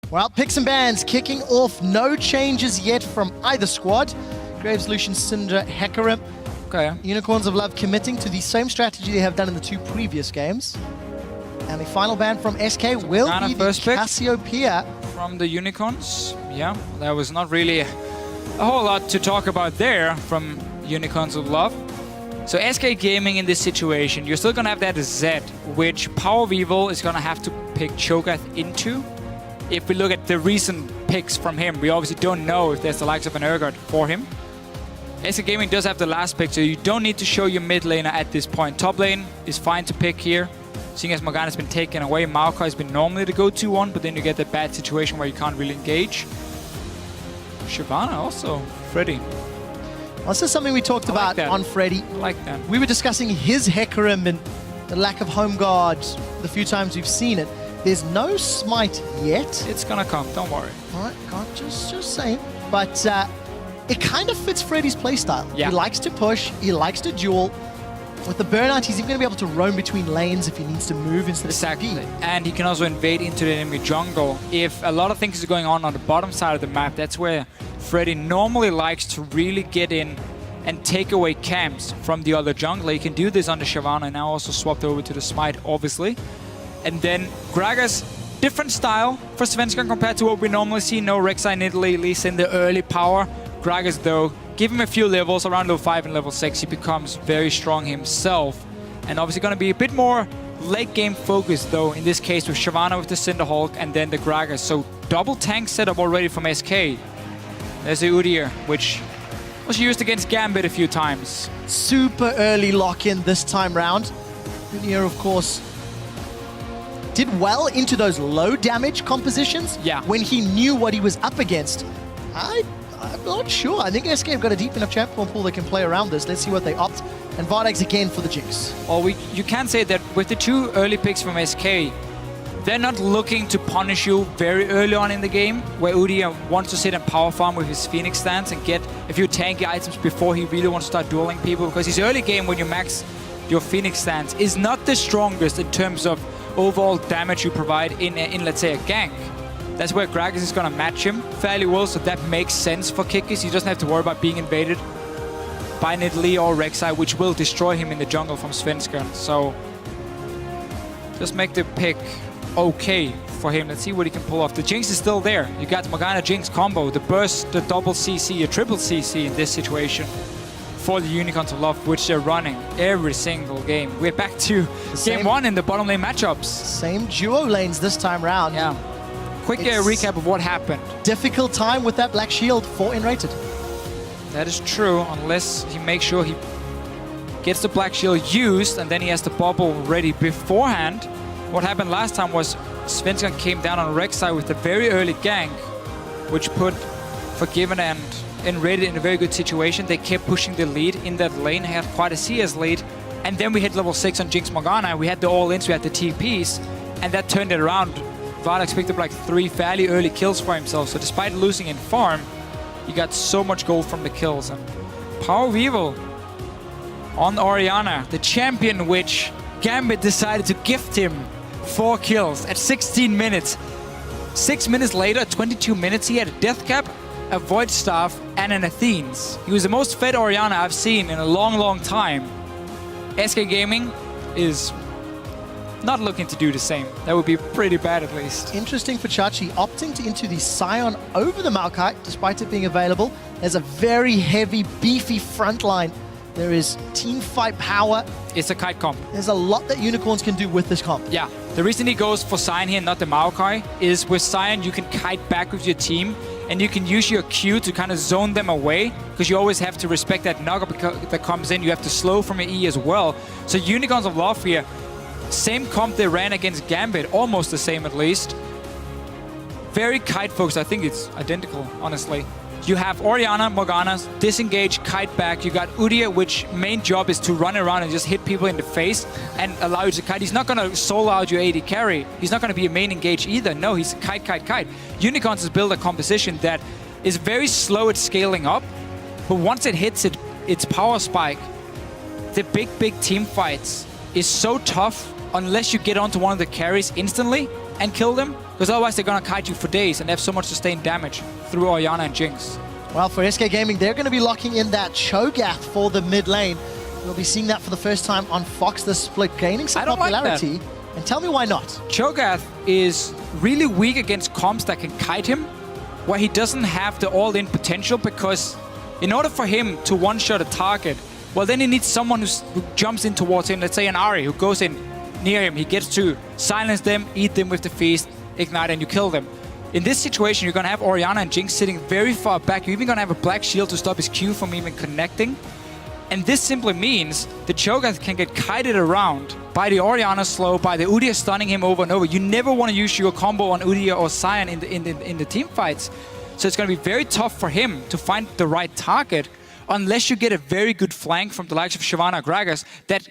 Well, picks and bans kicking off. No changes yet from either squad. Graves, Lucian, Syndra, Hecarim. Okay. Unicorns of Love committing to the same strategy they have done in the 2 previous games. And the final ban from SK will be the Cassiopeia. From the Unicorns. Yeah, there was not really a whole lot to talk about there from Unicorns of Love. So SK Gaming in this situation, you're still going to have that Z, which Power of Evil is going to have to pick Cho'Gath into. If we look at the recent picks from him, we obviously don't know if there's the likes of an Urgot for him. SK Gaming does have the last pick, so you don't need to show your mid laner at this point. Top lane is fine to pick here. Seeing as Morgana's been taken away, Maokai has been normally the go-to one, but then you get that bad situation where you can't really engage. Shyvana also, Freddy. Well, this is something we talked about on Freddy. I like that. We were discussing his Hecarim and the lack of home guard the few times we've seen it. There's no smite yet. It's gonna come, don't worry. All right, can't just saying. But it kind of fits Freddy's playstyle. Yeah. He likes to push, he likes to duel. With the burnout, he's even going to be able to roam between lanes if he needs to move instead of Exactly. And he can also invade into the enemy jungle. If a lot of things is going on the bottom side of the map, that's where Freddy normally likes to really get in and take away camps from the other jungler. He can do this on the Shyvana, now also swapped over to the Smite, obviously. And then Gragas, different style for Svenskan compared to what we normally see. No Rek'Sai in Italy, at least in the early power. Gragas, though, give him a few levels, around level 5 and level 6, he becomes very strong himself. And obviously going to be a bit more late game focused, though, in this case with Shyvana with the Cinderhulk and then the Gragas. So double tank setup already from SK. There's the Udyr, which was used against Gambit a few times. Super early lock-in this time round. Udyr, of course, did well into those low damage compositions. Yeah. When he knew what he was up against. I'm not sure. I think SK have got a deep enough champion pool that can play around this. Let's see what they opt. And VODS again for the Jinx. Well, you can say that with the 2 early picks from SK, they're not looking to punish you very early on in the game, where Udyr wants to sit and power farm with his Phoenix stance and get a few tanky items before he really wants to start dueling people, because his early game when you max your Phoenix stance is not the strongest in terms of overall damage you provide in let's say, a gank. That's where Gragas is going to match him fairly well, so that makes sense for Kikis. He doesn't have to worry about being invaded by Nidalee or Rek'Sai, which will destroy him in the jungle from Svenskan. So just make the pick okay for him. Let's see what he can pull off. The Jinx is still there. You got Morgana Jinx combo, the burst, the double CC, a triple CC in this situation for the Unicorns of Love, which they're running every single game. We're back to game 1 in the bottom lane matchups. Same duo lanes this time round. Yeah. Quick recap of what happened. Difficult time with that black shield for Enrated. That is true, unless he makes sure he gets the black shield used and then he has the bubble ready beforehand. What happened last time was Svenskan came down on Rek'Sai with a very early gank, which put Forgiven and Enrated in a very good situation. They kept pushing the lead in that lane, had quite a CS lead, and then we hit level 6 on Jinx Morgana. We had the all-ins, we had the TPs, and that turned it around. VODS picked up like 3 fairly early kills for himself, so despite losing in farm, he got so much gold from the kills. And Power of Evil on Orianna, the champion which Gambit decided to gift him 4 kills at 16 minutes. 6 minutes later, 22 minutes, he had a death cap, a Void Staff, and an Athene's. He was the most fed Orianna I've seen in a long, long time. SK Gaming is not looking to do the same. That would be pretty bad, at least. Interesting for Chachi, opting into the Scion over the Maokai, despite it being available. There's a very heavy, beefy front line. There is team fight power. It's a kite comp. There's a lot that Unicorns can do with this comp. Yeah. The reason he goes for Scion here, not the Maokai, is with Scion you can kite back with your team, and you can use your Q to kind of zone them away, because you always have to respect that knockup that comes in. You have to slow from your E as well. So Unicorns of Love here, same comp they ran against Gambit, almost the same at least. Very kite focused. I think it's identical, honestly. You have Orianna, Morgana, disengage, kite back. You got Udyr, which main job is to run around and just hit people in the face and allow you to kite. He's not going to solo out your AD carry. He's not going to be a main engage either. No, he's kite, kite, kite. Unicorns has built a composition that is very slow at scaling up, but once it hits its power spike, the big team fights is so tough unless you get onto one of the carries instantly and kill them. Because otherwise they're going to kite you for days and they have so much sustained damage through Orianna and Jinx. Well, for SK Gaming, they're going to be locking in that Cho'Gath for the mid lane. We'll be seeing that for the first time on Fox, the split, gaining some popularity. Like that. And tell me why not. Cho'Gath is really weak against comps that can kite him, where he doesn't have the all-in potential, because in order for him to one-shot a target, well, then he needs someone who jumps in towards him, let's say an Ahri, who goes in near him. He gets to silence them, eat them with the feast, ignite, and you kill them. In this situation, you're going to have Orianna and Jinx sitting very far back. You're even going to have a black shield to stop his Q from even connecting. And this simply means the Cho'Gath can get kited around by the Orianna slow, by the Udyr stunning him over and over. You never want to use your combo on Udyr or Sion in the team fights. So it's going to be very tough for him to find the right target unless you get a very good flank from the likes of Shyvana or Gragas that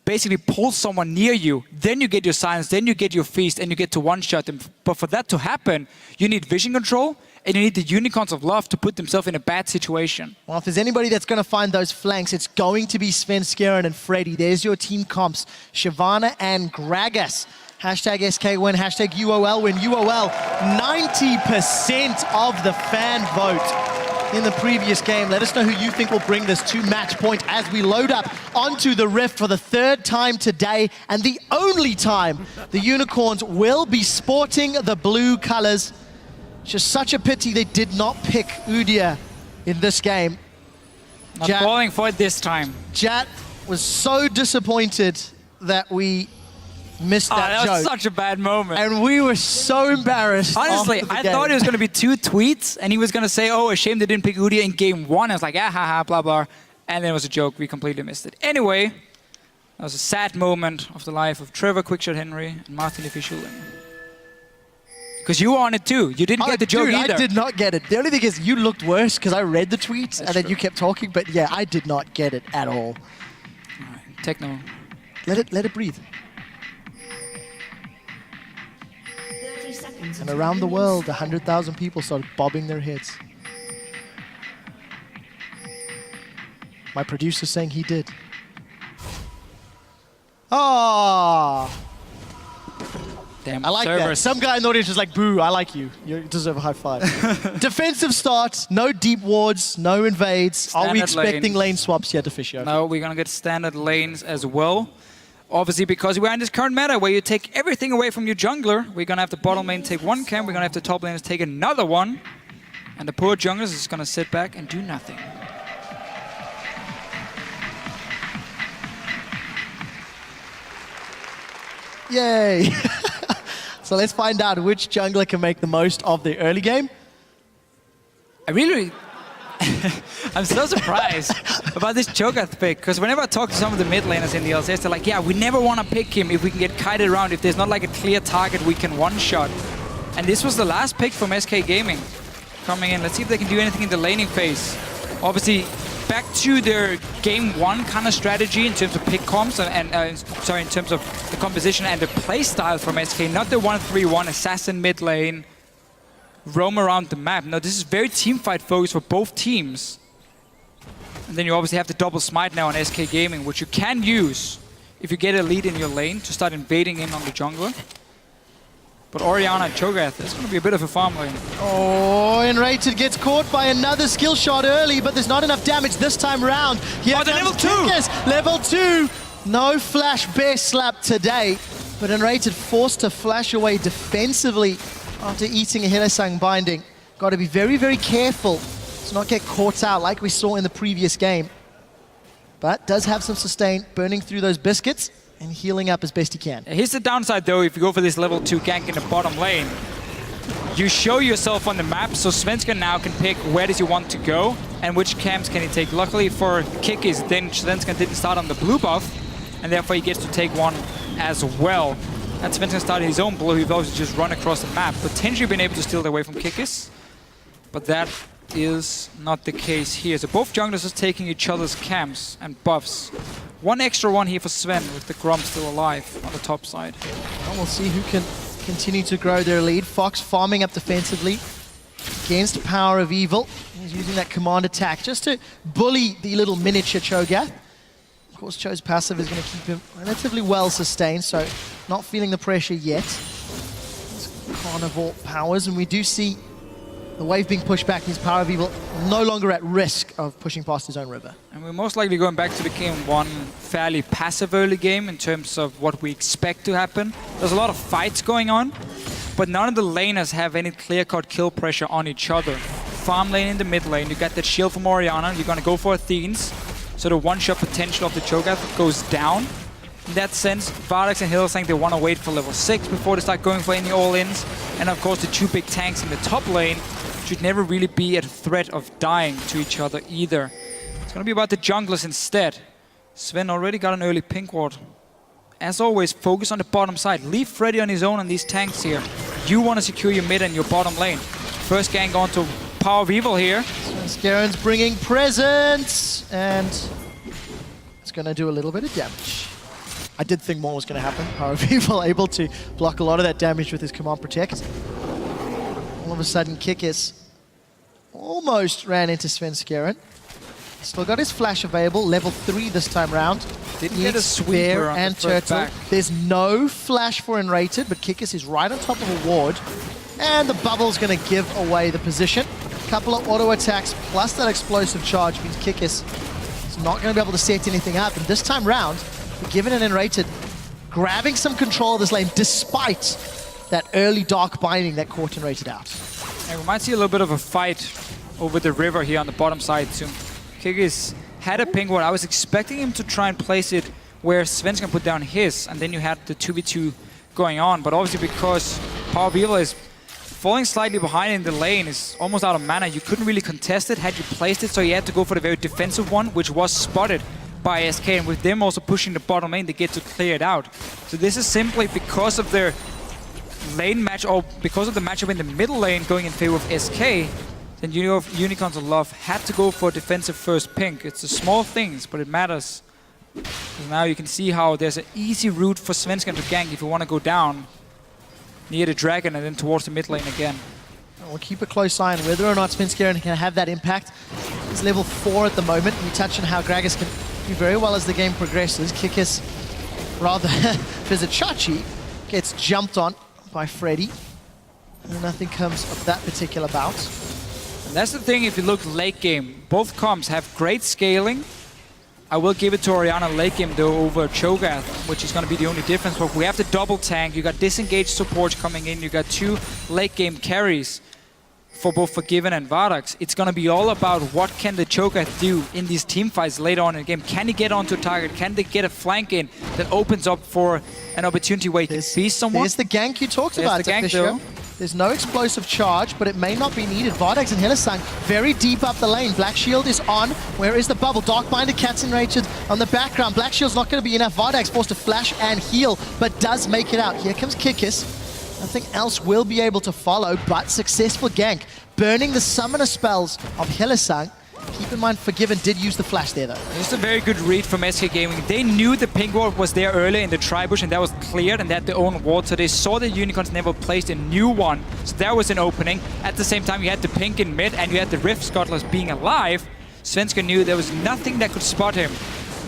basically pulls someone near you. Then you get your silence, then you get your feast, and you get to one-shot them. But for that to happen, you need vision control, and you need the Unicorns of Love to put themselves in a bad situation. Well, if there's anybody that's going to find those flanks, it's going to be Svenskeren and Freddy. There's your team comps, Shyvana and Gragas. Hashtag SK win, hashtag UOL win. UOL, 90% of the fan vote in the previous game. Let us know who you think will bring this to match point as we load up onto the Rift for the third time today, and the only time the Unicorns will be sporting the blue colors. It's just such a pity they did not pick Udyr in this game. Not falling for it this time. Jat was so disappointed that we missed that joke. That was such a bad moment. And we were so embarrassed. Honestly, I thought it was going to be 2 tweets, and he was going to say, oh, a shame they didn't pick Udyr in game 1. I was like, ah, ha, ha, blah, blah. And then it was a joke. We completely missed it. Anyway, that was a sad moment of the life of Trevor Quickshot Henry and Martin Fischuling. Because you were on it too. You didn't get the joke either. I did not get it. The only thing is you looked worse because I read the tweets and then you kept talking. But yeah, I did not get it at all. All right, Techno. Let it breathe. And around the world, 100,000 people started bobbing their heads. My producer's saying he did. Ah. Damn, I like that. Some guy in the audience is like, boo, I like you. You deserve a high five. Defensive start, no deep wards, no invades. Standard Are we expecting lane swaps yet, Officio? No, we're going to get standard lanes as well. Obviously, because we're in this current meta where you take everything away from your jungler, we're going to have the bottom lane take one camp, we're going to have the top laners take another one, and the poor junglers is going to sit back and do nothing. Yay! So let's find out which jungler can make the most of the early game. I'm so surprised about this Cho'Gath pick, because whenever I talk to some of the mid laners in the LCS, they're like, yeah, we never want to pick him if we can get kited around, if there's not like a clear target we can one-shot. And this was the last pick from SK Gaming coming in. Let's see if they can do anything in the laning phase. Obviously, back to their game 1 kind of strategy in terms of pick comps in terms of the composition and the play style from SK, not the 1-3-1 assassin mid lane, roam around the map. No, this is very teamfight focused for both teams. And then you obviously have the double smite now on SK Gaming, which you can use if you get a lead in your lane to start invading in on the jungler. But Orianna and Cho'Gath, it's going to be a bit of a farm lane. Oh, Enrated gets caught by another skill shot early, but there's not enough damage this time around. Here the level 2! Level 2! No flash bear slap today, but Enrated forced to flash away defensively after eating a Hillesang binding. Got to be very, very careful to not get caught out like we saw in the previous game. But does have some sustain, burning through those biscuits and healing up as best he can. Here's the downside though, if you go for this level 2 gank in the bottom lane. You show yourself on the map, so Svenska now can pick where does he want to go and which camps can he take. Luckily for Kikis, then Svenska didn't start on the blue buff, and therefore he gets to take one as well. And Svenska started his own blue, he've obviously just run across the map, potentially been able to steal it away from Kikis. But that is not the case here. So both junglers are taking each other's camps and buffs. One extra one here for Sven with the Grom still alive on the top side. Well, we'll see who can continue to grow their lead. Fox farming up defensively against Power of Evil. He's using that command attack just to bully the little miniature Cho'Gath. Of course, Cho's passive is going to keep him relatively well sustained, so not feeling the pressure yet. Let's carnivore powers, and we do see the wave being pushed back, his Power of Evil no longer at risk of pushing past his own river. And we're most likely going back to the game one fairly passive early game in terms of what we expect to happen. There's a lot of fights going on, but none of the laners have any clear-cut kill pressure on each other. Farm lane in the mid lane, you got that shield from Orianna, you're gonna go for Athenes, so the one-shot potential of the Cho'Gath goes down. In that sense, VODS and Hylissang, they want to wait for level 6 before they start going for any all-ins. And of course, the two big tanks in the top lane should never really be at threat of dying to each other either. It's going to be about the junglers instead. Sven already got an early pink ward. As always, focus on the bottom side. Leave Freddy on his own on these tanks here. You want to secure your mid and your bottom lane. First gank onto Power of Evil here. Svenskeren bringing presents, and it's going to do a little bit of damage. I did think more was going to happen. Power of Evil able to block a lot of that damage with his Command Protect. All of a sudden, Kikis almost ran into Svenskeren. Still got his flash available, level 3 this time round. Didn't get a sweeper on and the first Turtle. back. There's no flash for Enrated, but Kikis is right on top of a ward. And the bubble's going to give away the position. A couple of auto attacks plus that explosive charge means Kikis is not going to be able to set anything up. And this time round, Given and Enrated grabbing some control of this lane despite that early dark binding that caught Enrated out. And we might see a little bit of a fight over the river here on the bottom side soon. Kikis had a pink ward. I was expecting him to try and place it where Sven's gonna put down his, and then you had the 2v2 going on. But obviously because Power of Evil is falling slightly behind in the lane, is almost out of mana, you couldn't really contest it had you placed it, so you had to go for the very defensive one, which was spotted by SK, and with them also pushing the bottom lane, they get to clear it out. So this is simply because of their lane match, or because of the matchup in the middle lane going in favor of SK, then Unicorns of Love had to go for a defensive first pink. It's the small things, but it matters. Now you can see how there's an easy route for Svenskeren to gank if you want to go down near the dragon and then towards the mid lane again. We'll keep a close eye on whether or not Svenskeren can have that impact. He's level 4 at the moment. We touch on how Gragas can do very well as the game progresses. Kikis, rather, Vizichachi gets jumped on by Freddy. And nothing comes of that particular bout. And that's the thing, if you look late game, both comps have great scaling. I will give it to Orianna late game though over Cho'Gath, which is going to be the only difference. But we have the double tank, you got disengaged supports coming in, you got 2 late game carries for both Forgiven and VODS. It's going to be all about what can the Cho'Gath do in these team fights later on in the game. Can he get onto a target? Can they get a flank in that opens up for an opportunity where he can beast someone? There's the gank you talked about, the gank though. There's no explosive charge, but it may not be needed. VODS and Hylissang very deep up the lane. Black Shield is on. Where is the bubble? Darkbinded, Cat's Enraged on the background. Black Shield's not going to be enough. VODS forced to flash and heal, but does make it out. Here comes Kikis. Nothing else will be able to follow, but successful gank. Burning the summoner spells of Hylissang. Keep in mind, Forgiven did use the flash there, though. Just a very good read from SK Gaming. They knew the pink ward was there earlier in the tri-bush, and that was cleared, and they had their own ward, so they saw the Unicorns never placed a new one. So there was an opening. At the same time, you had the pink in mid, and you had the Rift Scuttlers being alive. Svenskeren knew there was nothing that could spot him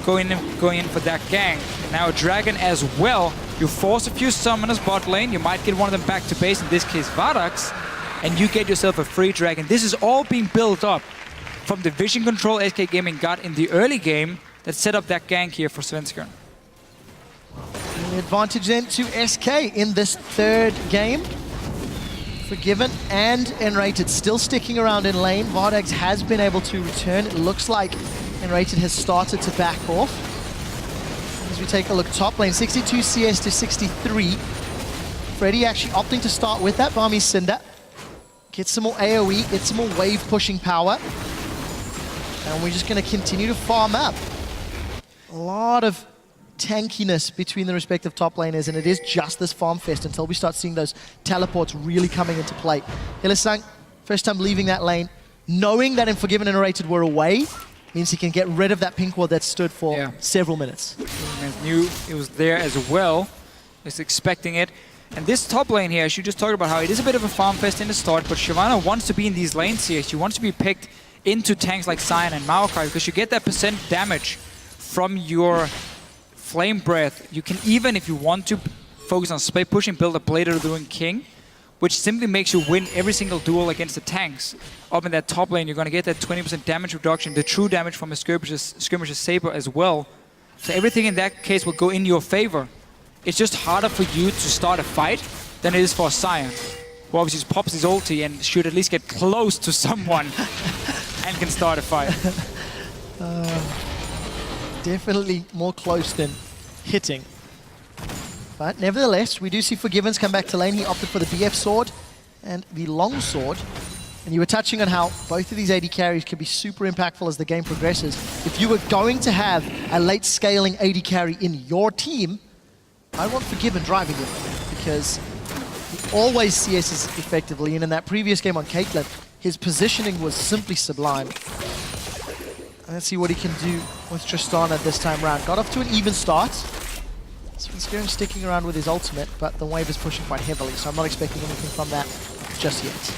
going in for that gank. Now Dragon as well. You force a few summoners bot lane, you might get one of them back to base, in this case VODS, and you get yourself a free Dragon. This is all being built up from the vision control SK Gaming got in the early game that set up that gank here for Svenskeren. The advantage then to SK in this third game. Forgiven and Enrated still sticking around in lane. VODS has been able to return. It looks like Enrated has started to back off. As we take a look top lane, 62 CS to 63. Freddy actually opting to start with that Barmy Cinder. Get some more AoE, get some more wave pushing power. And we're just going to continue to farm up. A lot of tankiness between the respective top laners, and it is just this farm fest until we start seeing those teleports really coming into play. Hylissang, first time leaving that lane, knowing that Forgiven and Enrated were away, means he can get rid of that pink ward that stood for several minutes. He knew it was there as well. Was expecting it. And this top lane here, I should just talk about how it is a bit of a farm fest in the start, but Shyvana wants to be in these lanes here. She wants to be picked into tanks like Sion and Maokai, because you get that percent damage from your Flame Breath. You can even, if you want to, focus on split pushing, build a Blade of the Ruined King, which simply makes you win every single duel against the tanks. Up in that top lane, you're going to get that 20% damage reduction, the true damage from a skirmisher's saber as well. So everything in that case will go in your favor. It's just harder for you to start a fight than it is for a Sion, who obviously just pops his ulti and should at least get close to someone and can start a fight. Definitely more close than hitting. But nevertheless, we do see Forgiven's come back to lane. He opted for the BF sword and the long sword. And you were touching on how both of these AD carries can be super impactful as the game progresses. If you were going to have a late scaling AD carry in your team, I want Forgiven driving him, because he always CSs effectively, and in that previous game on Caitlyn, his positioning was simply sublime. Let's see what he can do with Tristana this time around. Got off to an even start. Svenskeren sticking around with his ultimate, but the wave is pushing quite heavily, so I'm not expecting anything from that just yet.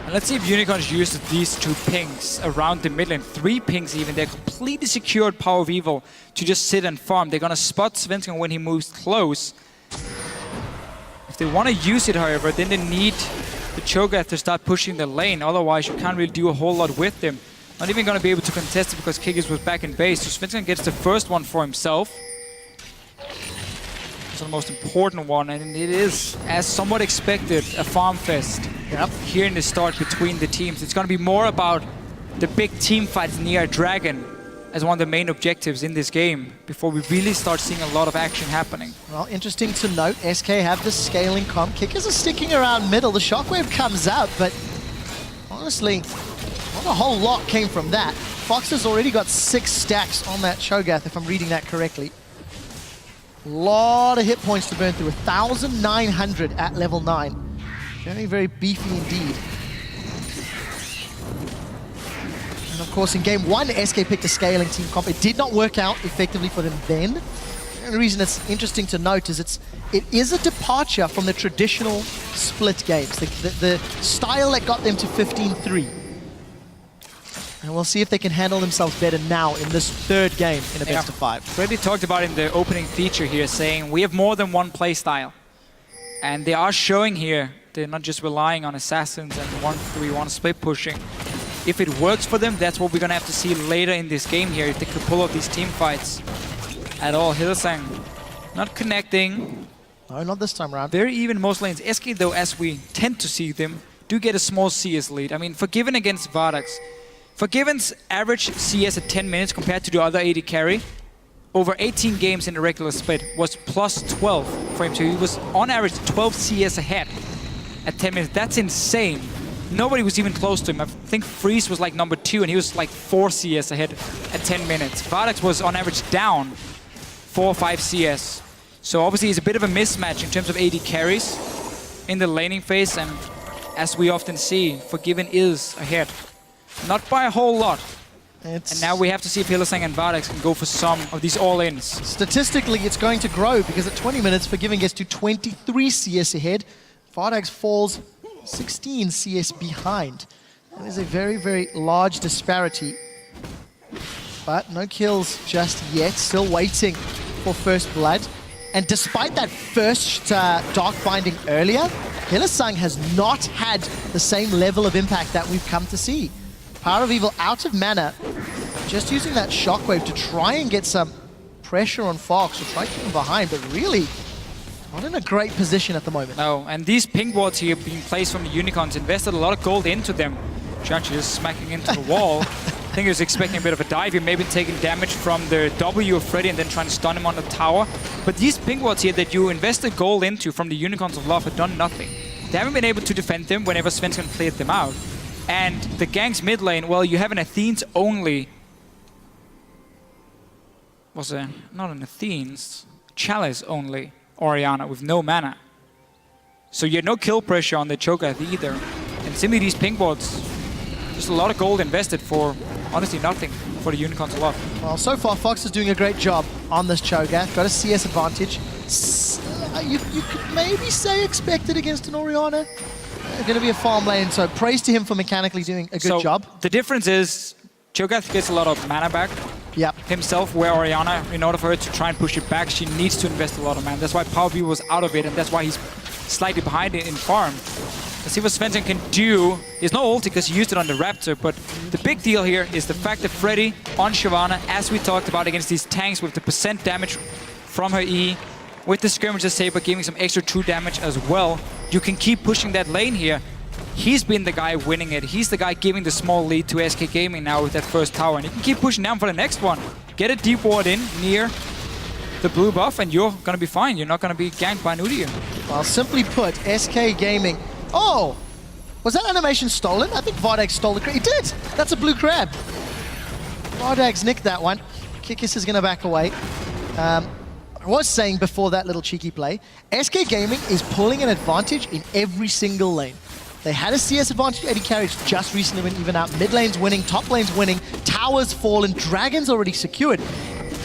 And let's see if Unicorns use these 2 pings around the mid lane. 3 pings even. They're completely secured Power of Evil to just sit and farm. They're going to spot Svenskeren when he moves close. If they want to use it, however, then they need the Cho'Gath to start pushing the lane. Otherwise, you can't really do a whole lot with them. Not even going to be able to contest it because Kigis was back in base. So Svenskeren gets the first one for himself. It's the most important one, and it is, as somewhat expected, a farm fest. Yep. Here in the start between the teams. It's going to be more about the big team fights near Dragon as one of the main objectives in this game before we really start seeing a lot of action happening. Well, interesting to note, SK have the scaling comp. Kickers are sticking around middle. The shockwave comes out, but honestly, not a whole lot came from that. Fox has already got 6 stacks on that Cho'Gath, if I'm reading that correctly. A lot of hit points to burn through, 1,900 at level 9. Very, very beefy indeed. And of course, in game 1, SK picked a scaling team comp. It did not work out effectively for them then. The only reason it's interesting to note is it is a departure from the traditional split games, the style that got them to 15-3. And we'll see if they can handle themselves better now in this 3rd game in a best of 5. Freddy talked about in the opening feature here, saying we have more than one play style. And they are showing here they're not just relying on assassins and 1-3-1 split pushing. If it works for them, that's what we're going to have to see later in this game here, if they could pull off these team fights at all. Hylissang not connecting. No, not this time around. Very even most lanes. SK, though, as we tend to see them, do get a small CS lead. I mean, Forgiven against VODS. Forgiven's average CS at 10 minutes compared to the other AD carry over 18 games in the regular split was plus 12 for him. So he was on average 12 CS ahead at 10 minutes. That's insane. Nobody was even close to him. I think Freeze was like number 2 and he was like 4 CS ahead at 10 minutes. VODS was on average down 4 or 5 CS. So obviously it's a bit of a mismatch in terms of AD carries in the laning phase, and as we often see, Forgiven is ahead. Not by a whole lot. And now we have to see if Hylissang and VODS can go for some of these all-ins. Statistically, it's going to grow because at 20 minutes, Forgiven gets to 23 CS ahead. VODS falls 16 CS behind. That is a very, very large disparity. But no kills just yet. Still waiting for first blood. And despite that first Dark Binding earlier, Hylissang has not had the same level of impact that we've come to see. Power of Evil out of mana, just using that shockwave to try and get some pressure on Fox, to try to keep him behind, but really not in a great position at the moment. No, and these ping wards here being placed from the Unicorns invested a lot of gold into them. Judge just smacking into the wall. I think he was expecting a bit of a dive here, maybe taking damage from the W of Freddy and then trying to stun him on the tower. But these ping wards here that you invested gold into from the Unicorns of Love have done nothing. They haven't been able to defend them whenever Svenskeren cleared them out. And the gang's mid lane, well, you have an Athene's only... not an Athene's, Chalice only Orianna with no mana. So you had no kill pressure on the Cho'Gath either. And simply these ping boards, just a lot of gold invested for honestly nothing for the Unicorns a lot. Well, so far Fox is doing a great job on this Cho'Gath. Got a CS advantage. You could maybe say expected against an Orianna. Going to be a farm lane, so praise to him for mechanically doing a good job. The difference is Cho'Gath gets a lot of mana back himself, where Orianna, in order for her to try and push it back, she needs to invest a lot of mana. That's why Power B was out of it, and that's why he's slightly behind it in farm. Let's see what Svensson can do. There's no ulti because he used it on the Raptor, but the big deal here is the fact that Freddy on Shyvana, as we talked about against these tanks with the percent damage from her E, with the Skirmisher Saber giving some extra true damage as well, you can keep pushing that lane here. He's been the guy winning it. He's the guy giving the small lead to SK Gaming now with that first tower, and you can keep pushing down for the next one. Get a deep ward in near the blue buff, and you're gonna be fine. You're not gonna be ganked by an Udyr. Well, simply put, SK Gaming... Oh! Was that animation stolen? I think VODS stole the crab. He did! That's a blue crab. VODS nicked that one. Kikis is gonna back away. I was saying before that little cheeky play, SK Gaming is pulling an advantage in every single lane. They had a CS advantage, Eddie Carriage just recently went even out. Mid lane's winning, top lane's winning, towers fallen, dragons already secured.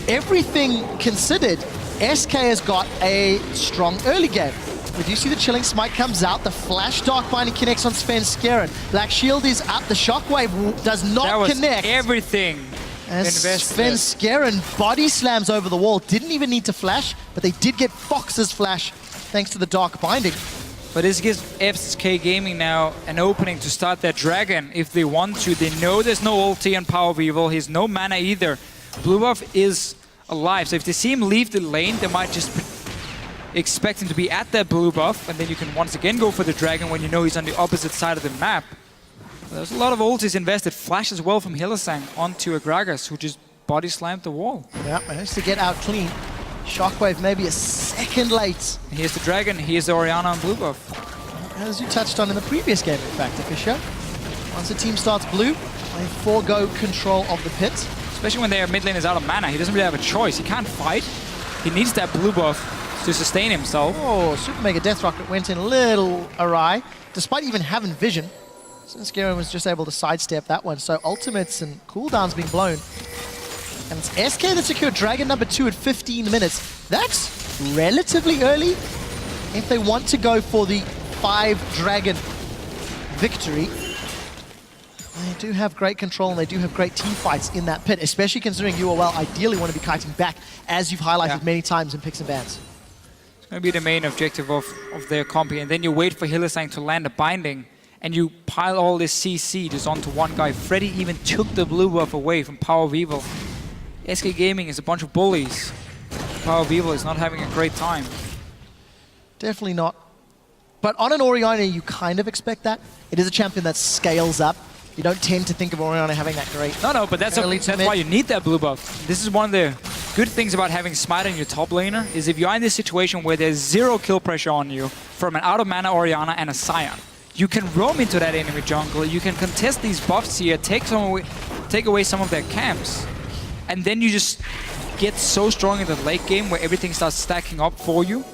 Everything considered, SK has got a strong early game. We do see the Chilling Smite comes out, the Flash Dark Binding connects on Svenskeren. Black Shield is up, the Shockwave does not connect. Everything. As Svenskeren body slams over the wall, didn't even need to flash, but they did get Fox's flash thanks to the Dark Binding. But this gives SK Gaming now an opening to start their dragon if they want to. They know there's no ulti on Power of Evil. He's no mana either. Blue buff is alive, so if they see him leave the lane, they might just expect him to be at that blue buff, and then you can once again go for the dragon when you know he's on the opposite side of the map. But there's a lot of ultis invested. Flash as well from Hylissang onto a Gragas, who just body slammed the wall. Yeah, managed to get out clean. Shockwave maybe a second late. Here's the dragon, here's the Orianna on blue buff. As you touched on in the previous game, in fact, Fisher. Once the team starts blue, they forego control of the pit. Especially when their mid lane is out of mana, he doesn't really have a choice. He can't fight. He needs that blue buff to sustain himself. Oh, Super Mega Death Rocket went in a little awry. Despite even having vision, Svenskeren was just able to sidestep that one. So ultimates and cooldowns being blown. And it's SK that secured Dragon number 2 at 15 minutes. That's relatively early if they want to go for the 5 Dragon victory. They do have great control and they do have great team fights in that pit, especially considering UOL ideally want to be kiting back, as you've highlighted many times in picks and bans. It's going to be the main objective of their compy, and then you wait for Hylissang to land a binding, and you pile all this CC just onto one guy. Freddy even took the blue buff away from Power of Evil. SK Gaming is a bunch of bullies. Power of Evil is not having a great time. Definitely not. But on an Orianna, you kind of expect that. It is a champion that scales up. You don't tend to think of Orianna having that great... No, but that's why you need that blue buff. This is one of the good things about having Smite in your top laner, is if you're in this situation where there's 0 kill pressure on you from an out-of-mana Orianna and a Scion, you can roam into that enemy jungle, you can contest these buffs here, take away some of their camps, and then you just get so strong in the late game where everything starts stacking up for you,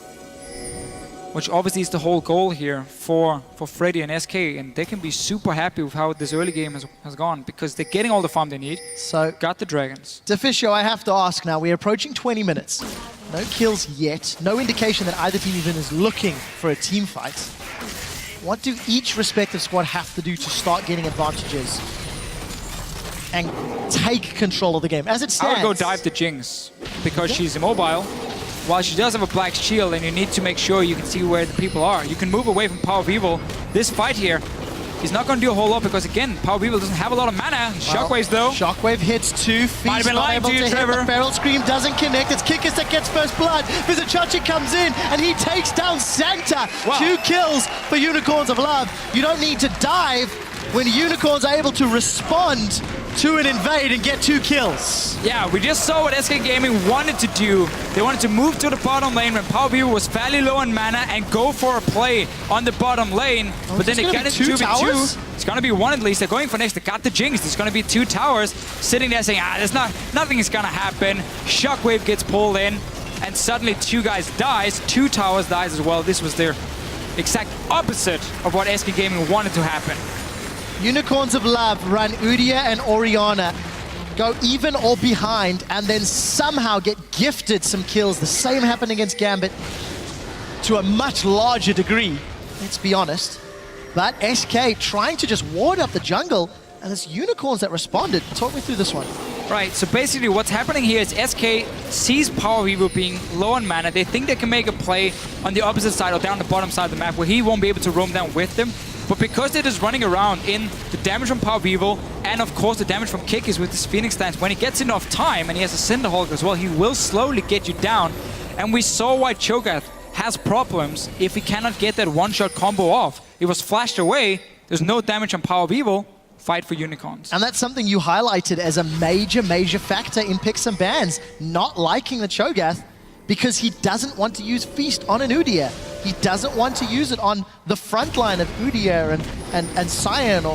which obviously is the whole goal here for Freddy and SK, and they can be super happy with how this early game has gone, because they're getting all the farm they need. So, got the dragons. Deficio, I have to ask now, we're approaching 20 minutes. No kills yet, no indication that either team even is looking for a team fight. What do each respective squad have to do to start getting advantages and take control of the game? As it stands... I would go dive the Jinx, because she's immobile. While she does have a black shield, and you need to make sure you can see where the people are. You can move away from Power of Evil. This fight here is not going to do a whole lot, because again, Power of Evil doesn't have a lot of mana. Shockwaves though. Shockwave hits 2 feet. Might have been lying to you, Trevor. The Feral Scream doesn't connect. It's Kikis that gets first blood. Vizichachi comes in and he takes down Santa. Wow. 2 kills for Unicorns of Love. You don't need to dive when Unicorns are able to respond to an invade and get 2 kills. Yeah, we just saw what SK Gaming wanted to do. They wanted to move to the bottom lane when Power of Evil was fairly low on mana and go for a play on the bottom lane. But then they get into 2v2. It's gonna be 1 at least. They're going for next. They got the Jinx. There's gonna be 2 towers sitting there saying, nothing is gonna happen. Shockwave gets pulled in, and suddenly 2 guys dies. 2 towers dies as well. This was their exact opposite of what SK Gaming wanted to happen. Unicorns of Love run Udyr and Orianna, go even or behind, and then somehow get gifted some kills. The same happened against Gambit to a much larger degree, let's be honest. But SK trying to just ward up the jungle, and it's Unicorns that responded. Talk me through this one. Right, so basically what's happening here is SK sees Power of Evil being low on mana. They think they can make a play on the opposite side or down the bottom side of the map where he won't be able to roam down with them. But because they're just running around in the damage from Power Evil, and of course the damage from Kick is with this Phoenix stance, when he gets enough time, and he has a Cinderhulk as well, he will slowly get you down. And we saw why Cho'Gath has problems if he cannot get that one-shot combo off. It was flashed away, there's no damage on Power Evil, fight for Unicorns. And that's something you highlighted as a major factor in picks and bans, not liking the Cho'Gath because he doesn't want to use Feast on an Udyr. He doesn't want to use it on the front line of Udyr and Cyan.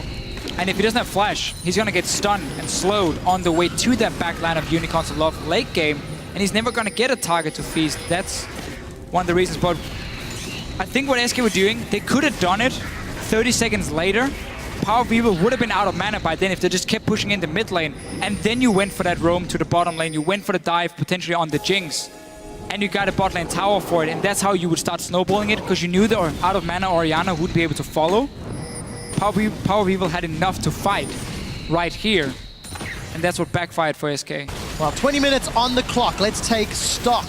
And if he doesn't have Flash, he's going to get stunned and slowed on the way to that back line of Unicorns of Love late game, and he's never going to get a target to Feast. That's one of the reasons. But I think what SK were doing, they could have done it 30 seconds later. Power Evil would have been out of mana by then if they just kept pushing in the mid lane, and then you went for that roam to the bottom lane, you went for the dive potentially on the Jinx, and you got a bot lane tower for it, and that's how you would start snowballing it, because you knew the out of mana Orianna would be able to follow. Power Evil had enough to fight right here, and that's what backfired for SK. Well, 20 minutes on the clock. Let's take stock.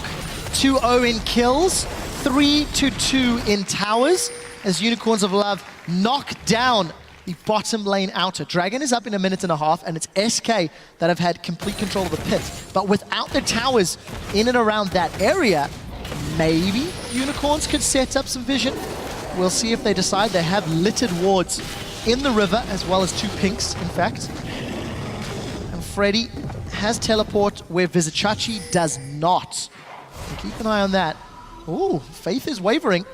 2-0 in kills, 3-2 in towers, as Unicorns of Love knock down the bottom lane outer. Dragon is up in a minute and a half, and it's SK that have had complete control of the pit. But without the towers in and around that area, maybe Unicorns could set up some vision. We'll see if they decide. They have littered wards in the river, as well as 2 pinks, in fact. And Freddy has teleport where Vizicachi does not. So keep an eye on that. Ooh, Faith is wavering.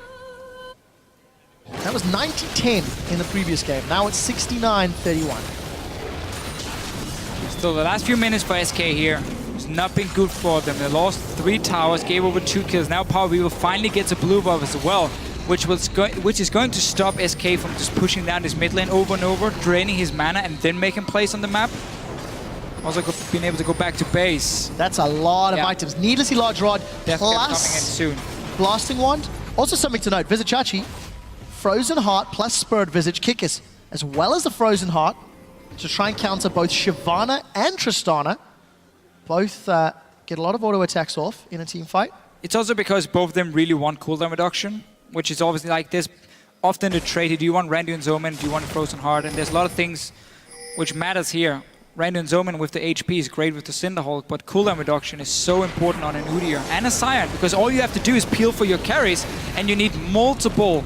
That was 90-10 in the previous game. Now it's 69-31. Still, the last few minutes for SK here has not been good for them. They lost 3 towers, gave over 2 kills. Now Power Evil finally gets a blue buff as well, which is going to stop SK from just pushing down this mid lane over and over, draining his mana, and then making plays on the map. Also being able to go back to base. That's a lot of items. Needlessly large rod, Death coming in plus soon. Blasting Wand. Also something to note, Vizicachi, Frozen Heart plus Spurred Visage Kickus, as well as the Frozen Heart, to try and counter both Shyvana and Tristana. Both get a lot of auto attacks off in a team fight. It's also because both of them really want cooldown reduction, which is obviously like there's often the trade. Do you want Randu and Zoman? Do you want Frozen Heart? And there's a lot of things which matters here. Randu and Zoman with the HP is great with the Cinderhulk, but cooldown reduction is so important on an Udyr and a Cyan, because all you have to do is peel for your carries, and you need multiple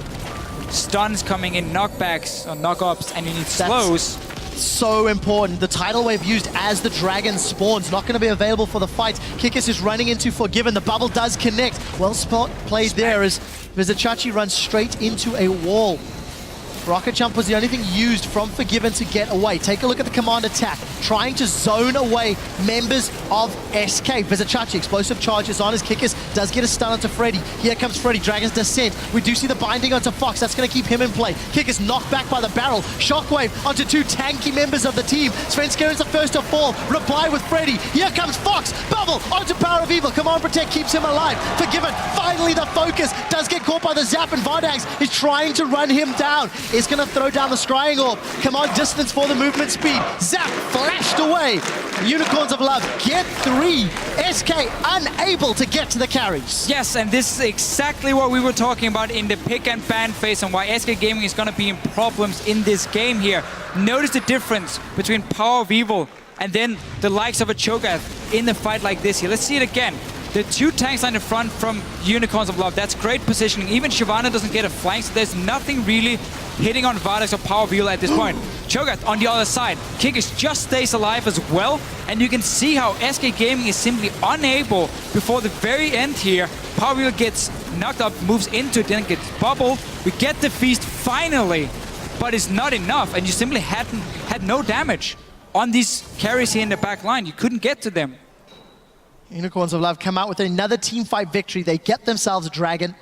stuns coming in, knockbacks or knockups, and you need slows. So important. The tidal wave used as the dragon spawns, not going to be available for the fight. Kikis is running into Forgiven. The bubble does connect. Well played there as Vizicachi runs straight into a wall. Rocket Jump was the only thing used from Forgiven to get away. Take a look at the command attack, trying to zone away members of SK. Vizicachi, explosive charges on his Kikis, does get a stun onto Freddy. Here comes Freddy, Dragon's Descent. We do see the binding onto Fox, that's going to keep him in play. Kikis knocked back by the barrel. Shockwave onto 2 tanky members of the team. Svenskerin's the first to fall. Reply with Freddy. Here comes Fox. Bubble onto Power of Evil. Command Protect keeps him alive. Forgiven, finally the focus. Does get caught by the zap, and VODS is trying to run him down. Is going to throw down the Scrying Orb. Command distance for the movement speed. Zap flashed away. Unicorns of Love get 3. SK unable to get to the carries. Yes, and this is exactly what we were talking about in the pick and ban phase, and why SK Gaming is going to be in problems in this game here. Notice the difference between Power of Evil and then the likes of a Cho'Gath in the fight like this here. Let's see it again. The 2 tanks on the front from Unicorns of Love. That's great positioning. Even Shyvana doesn't get a flank, so there's nothing really hitting on VODS or Power of Evil at this point. Cho'Gath on the other side. Kikis just stays alive as well, and you can see how SK Gaming is simply unable before the very end here. Power of Evil gets knocked up, moves into it, then gets bubbled. We get the feast finally, but it's not enough, and you simply had no damage on these carries here in the back line. You couldn't get to them. Unicorns of Love come out with another team fight victory. They get themselves a dragon.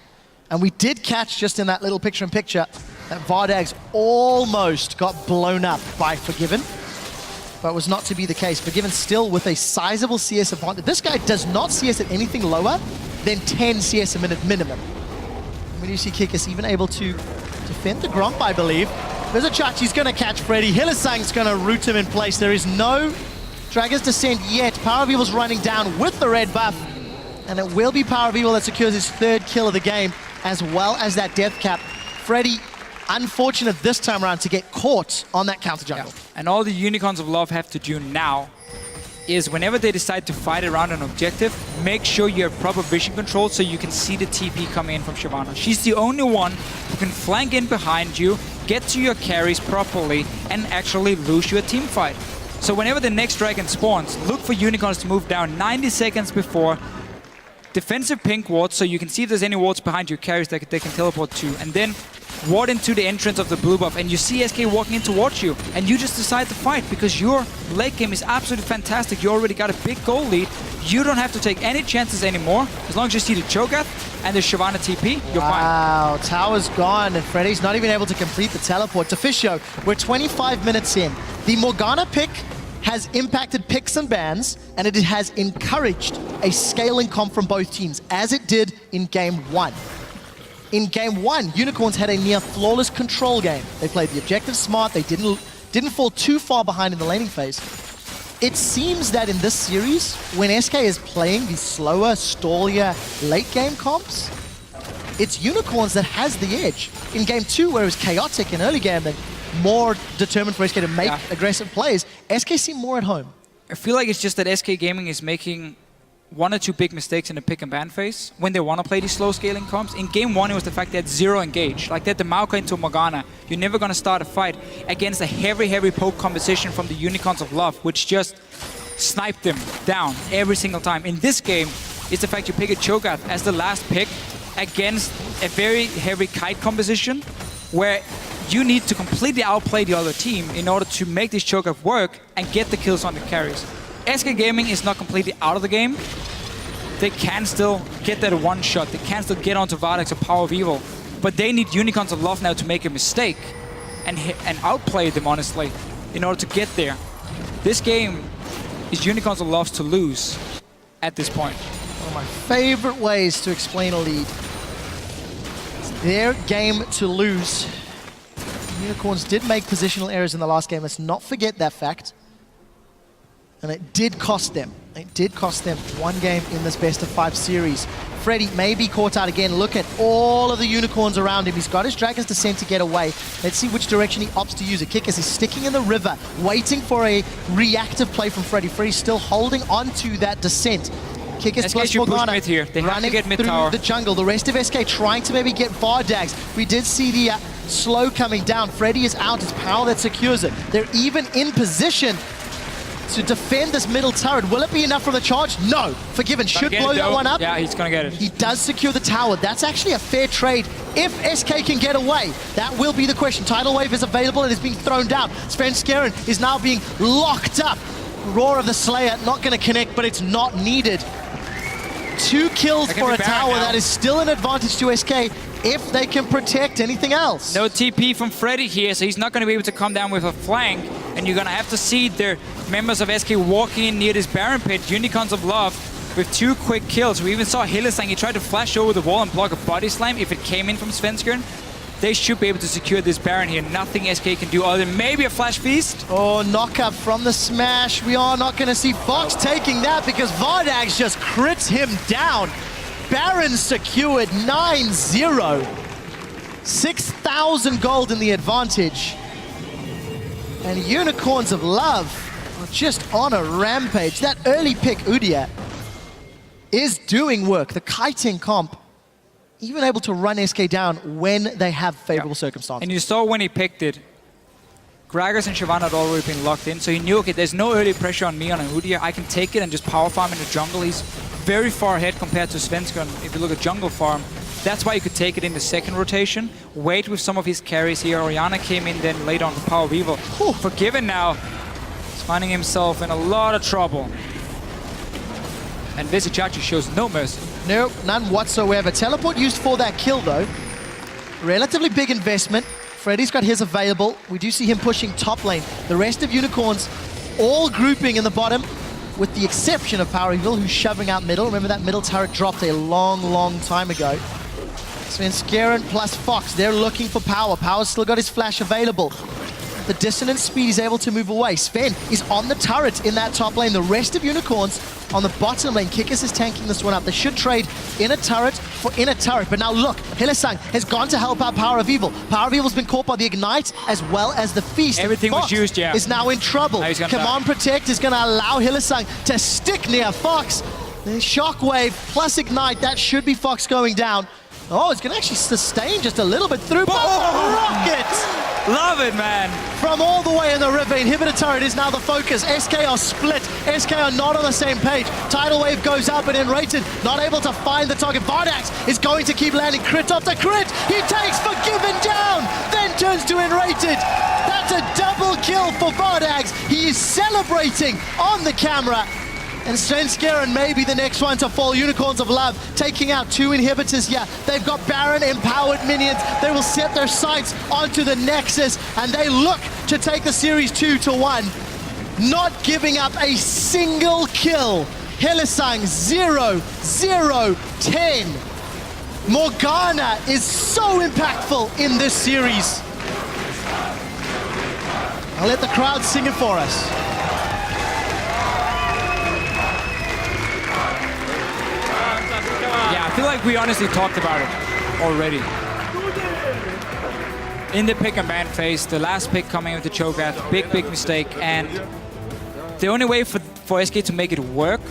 And we did catch just in that little picture-in-picture that VODS almost got blown up by Forgiven. But was not to be the case. Forgiven still with a sizable CS advantage. This guy does not CS at anything lower than 10 CS a minute minimum. When you see Kikis even able to defend the Gromp, I believe. Vizicachi's going to catch Freddy. Hillisang's going to root him in place. There is no Dragon's Descent yet. Power of Evil's running down with the red buff, and it will be Power of Evil that secures his 3rd kill of the game, as well as that death cap. Freddy Unfortunate this time around to get caught on that counter jungle. Yeah. And all the Unicorns of Love have to do now is whenever they decide to fight around an objective, make sure you have proper vision control so you can see the TP coming in from Shyvana. She's the only one who can flank in behind you, get to your carries properly, and actually lose you a team fight. So whenever the next dragon spawns, look for Unicorns to move down 90 seconds before. Defensive pink wards, so you can see if there's any wards behind your carries that they can teleport to. And then ward into the entrance of the blue buff, and you see SK walking in towards you, and you just decide to fight because your late game is absolutely fantastic. You already got a big goal lead. You don't have to take any chances anymore. As long as you see the Cho'Gath and the Shyvana TP, you're fine. Wow, tower's gone, and Freddy's not even able to complete the teleport. Officio, we're 25 minutes in. The Morgana pick has impacted picks and bans, and it has encouraged a scaling comp from both teams, as it did in Game 1. In Game 1, Unicorns had a near flawless control game. They played the objective smart, they didn't fall too far behind in the laning phase. It seems that in this series, when SK is playing the slower, stallier late game comps, it's Unicorns that has the edge. In Game 2, where it was chaotic in early game, then more determined for SK to make aggressive plays, SK seem more at home. I feel like it's just that SK Gaming is making one or two big mistakes in the pick and ban phase when they want to play these slow scaling comps. In Game 1, it was the fact they had 0 engage. Like they had the Maokai into Morgana. You're never going to start a fight against a heavy poke composition from the Unicorns of Love, which just sniped them down every single time. In this game, it's the fact you pick a Cho'Gath as the last pick against a very heavy kite composition where you need to completely outplay the other team in order to make this Cho'Gath work and get the kills on the carries. SK Gaming is not completely out of the game. They can still get that one shot. They can still get onto VODS or Power of Evil. But they need Unicorns of Love now to make a mistake and outplay them, honestly, in order to get there. This game is Unicorns of Love's to lose at this point. One of my favorite ways to explain a lead. It's their game to lose. Unicorns did make positional errors in the last game. Let's not forget that fact. And it did cost them. It did cost them one game in this best-of-5 series. Freddy may be caught out again. Look at all of the Unicorns around him. He's got his Dragon's Descent to get away. Let's see which direction he opts to use it. Kickers is sticking in the river, waiting for a reactive play from Freddy. Freddy's still holding on to that Descent. Kickers plus Morgana here. They have to running get mid through tower. the jungle. The rest of SK trying to maybe get VODS. We did see the slow coming down. Freddy is out. It's Power that secures it. They're even in position to defend this middle turret. Will it be enough from the charge? No. Forgiven. Should blow that one up. Yeah, he's gonna get it. He does secure the tower. That's actually a fair trade if SK can get away. That will be the question. Tidal Wave is available and is being thrown down. Svenskeren is now being locked up. Roar of the Slayer not going to connect, but it's not needed. 2 kills for a tower. That is still an advantage to SK if they can protect anything else. No TP from Freddy here, so he's not going to be able to come down with a flank. And you're going to have to see the members of SK walking in near this Baron pit. Unicorns of Love with 2 quick kills. We even saw Hylissang. He tried to flash over the wall and block a body slam if it came in from Svenskeren. They should be able to secure this Baron here. Nothing SK can do other than maybe a flash feast. Oh, knock-up from the smash. We are not going to see Fox taking that because VODS just crits him down. Baron secured 9-0. 6,000 gold in the advantage. And Unicorns of Love are just on a rampage. That early pick, Udyr, is doing work. The kiting comp, even able to run SK down when they have favorable circumstances. And you saw when he picked it, Gragas and Shyvana had already been locked in, so he knew, okay, there's no early pressure on me on an Udyr. I can take it and just power farm in the jungle. He's very far ahead compared to Svenskeren. If you look at jungle farm, that's why you could take it in the second rotation. Wait with some of his carries here. Orianna came in then later on for Power of Evil. Forgiven now. He's finding himself in a lot of trouble. And Visichachi shows no mercy. Nope, none whatsoever. Teleport used for that kill, though. Relatively big investment. Freddy's got his available. We do see him pushing top lane. The rest of Unicorns all grouping in the bottom, with the exception of Power Evil, who's shoving out middle. Remember that middle turret dropped a long time ago. Svenskeren plus Fox, they're looking for Power. Power's still got his flash available. The dissonance speed is able to move away. Sven is on the turret in that top lane. The rest of Unicorns on the bottom lane. Kickers is tanking this one up. They should trade in a turret for inner turret. But now look, Hylissang has gone to help out Power of Evil. Power of Evil's been caught by the Ignite as well as the Feast. Everything was used, yeah. Is now in trouble. Command Protect is going to allow Hylissang to stick near Fox. The Shockwave plus Ignite, that should be Fox going down. Oh, it's going to actually sustain just a little bit through. Rocket! Love it, man. From all the way in the river, Inhibitor Turret is now the focus. SK are split. SK are not on the same page. Tidal Wave goes up and Enrated not able to find the target. VODS is going to keep landing crit after crit. He takes Forgiven down, then turns to Enrated. That's a double kill for VODS. He is celebrating on the camera. And Svenskeren may be the next one to fall. Unicorns of Love taking out 2 inhibitors here. They've got Baron empowered minions. They will set their sights onto the Nexus and they look to take the series 2-1. Not giving up a single kill. Hylissang 0-0-10. Morgana is so impactful in this series. I'll let the crowd sing it for us. Yeah, I feel like we honestly talked about it already. In the pick and ban phase, the last pick coming with the Cho'Gath, big mistake, and the only way for SK to make it work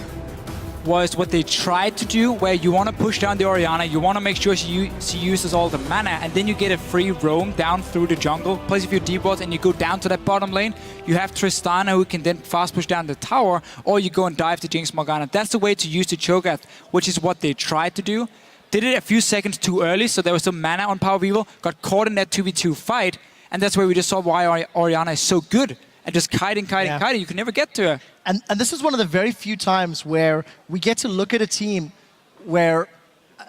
was what they tried to do, where you want to push down the Orianna, you want to make sure she uses all the mana, and then you get a free roam down through the jungle, place of your D-bots, and you go down to that bottom lane. You have Tristana who can then fast push down the tower, or you go and dive to Jinx Morgana. That's the way to use the Cho'Gath, which is what they tried to do. Did it a few seconds too early, so there was some mana on Power of Evil, got caught in that 2v2 fight, and that's where we just saw why Orianna is so good. And just kiting, you can never get to her. And this is one of the very few times where we get to look at a team where,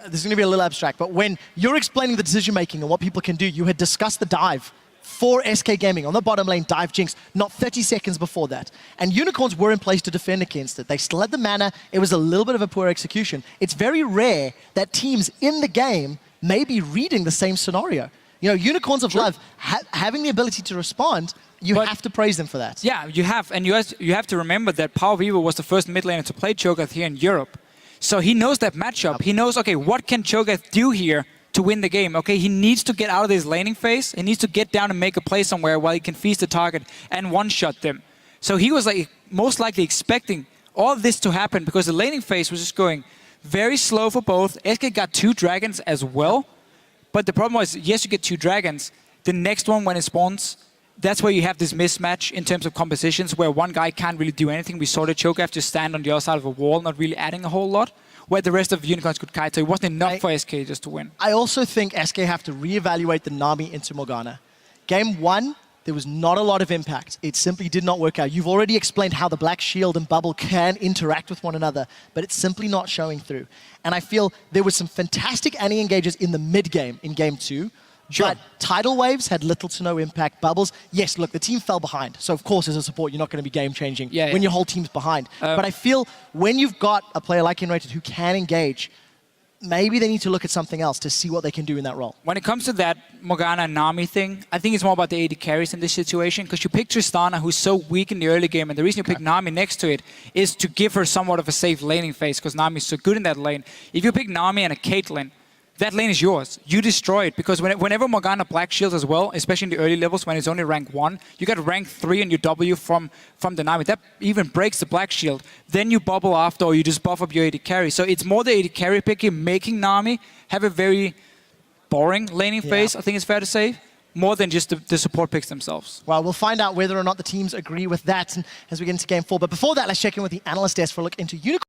this is going to be a little abstract, but when you're explaining the decision-making and what people can do, you had discussed the dive for SK Gaming on the bottom lane, dive Jinx, not 30 seconds before that. And Unicorns were in place to defend against it. They still had the mana. It was a little bit of a poor execution. It's very rare that teams in the game may be reading the same scenario. You know, Unicorns of Love, having the ability to respond, you have to praise them for that. Yeah, you have. And you have to remember that Power of Evil was the first mid laner to play Cho'Gath here in Europe. So he knows that matchup. He knows, okay, what can Cho'Gath do here to win the game? Okay, he needs to get out of this laning phase. He needs to get down and make a play somewhere while he can feast the target and one-shot them. So he was like most likely expecting all this to happen because the laning phase was just going very slow for both. SK got 2 dragons as well. But the problem was, yes, you get 2 dragons. The next one, when it spawns, that's where you have this mismatch in terms of compositions where one guy can't really do anything. We saw the Cho'Gath just stand on the other side of a wall, not really adding a whole lot, where the rest of the Unicorns could kite. So it wasn't enough for SK just to win. I also think SK have to reevaluate the Nami into Morgana. Game 1, there was not a lot of impact. It simply did not work out. You've already explained how the Black Shield and Bubble can interact with one another, but it's simply not showing through. And I feel there was some fantastic anti-engages in the mid-game in Game 2, but Tidal Waves had little to no impact. Bubbles, yes, look, the team fell behind. So, of course, as a support, you're not going to be game-changing when your whole team's behind. But I feel when you've got a player like Enrated who can engage, maybe they need to look at something else to see what they can do in that role. When it comes to that Morgana and Nami thing, I think it's more about the AD carries in this situation, because you pick Tristana, who's so weak in the early game, and the reason you pick Nami next to it is to give her somewhat of a safe laning phase, because Nami's so good in that lane. If you pick Nami and a Caitlyn, that lane is yours. You destroy it, because whenever Morgana Black Shields as well, especially in the early levels when it's only rank 1, you got rank 3 on your W from the Nami. That even breaks the Black Shield. Then you bubble after, or you just buff up your AD carry. So it's more the AD carry picky making Nami have a very boring laning phase, I think it's fair to say, more than just the support picks themselves. Well, we'll find out whether or not the teams agree with that as we get into Game 4. But before that, let's check in with the analyst desk for a look into Unicorn.